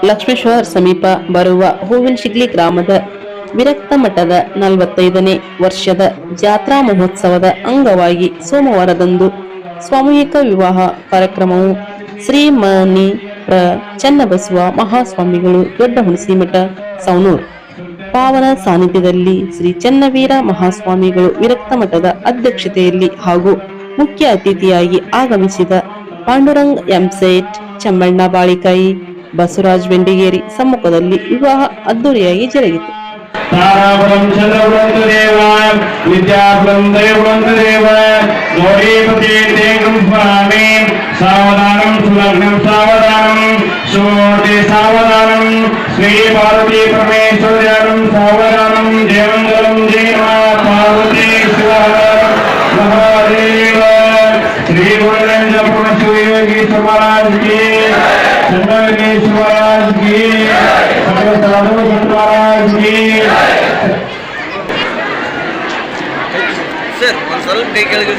ಲಕ್ಷ್ಮೇಶ್ವರ ಸಮೀಪ ಬರುವ ಹೂವಿನಶಿಗ್ಲಿ ಗ್ರಾಮದ ವಿರಕ್ತ ಮಠದ 45ನೇ ವರ್ಷದ ಜಾತ್ರಾ ಮಹೋತ್ಸವದ ಅಂಗವಾಗಿ ಸೋಮವಾರದಂದು ಸಾಮೂಹಿಕ ವಿವಾಹ ಕಾರ್ಯಕ್ರಮವು ಶ್ರೀ ಚನ್ನಬಸವ ಮಹಾಸ್ವಾಮಿಗಳು ದೊಡ್ಡ ಹುಣಸಿಮಠ ಸೌನೂರ್ ಪಾವನ ಸಾನ್ನಿಧ್ಯದಲ್ಲಿ ಶ್ರೀ ಚನ್ನವೀರ ಮಹಾಸ್ವಾಮಿಗಳು ವಿರಕ್ತ ಮಠದ ಅಧ್ಯಕ್ಷತೆಯಲ್ಲಿ ಹಾಗೂ ಮುಖ್ಯ ಅತಿಥಿಯಾಗಿ ಆಗಮಿಸಿದ ಪಾಂಡುರಂಗ್ ಎಂಸೇಟ್, ಚಮ್ಮಣ್ಣ ಬಾಳಿಕಾಯಿ, ಬಸವರಾಜ್ ಬೆಂಡಿಗೇರಿ ಸಮ್ಮುಖದಲ್ಲಿ ವಿವಾಹ ಅದ್ದೂರಿಯಾಗಿ ಜರುಗಿತು. ताराबलं चंद्रबलं देवाय विद्याबलं दैवबलं देवाय गौरीपति देवं स्वामी सावधानं सुलग्नं सावधानं सुमूर्ति सावधानं श्री पार्वती परमेश्वर्यानं सावधानं देवंगलं जयमा पार्वती शिवहर महादेव श्री गुरुरंज पुरश्योगी महाराज की चंद्रकेश महाराज की साधु महाराज की सर, ಒಂದು ಸ್ವಲ್ಪ ಕೈ ಕೆಳಗೆ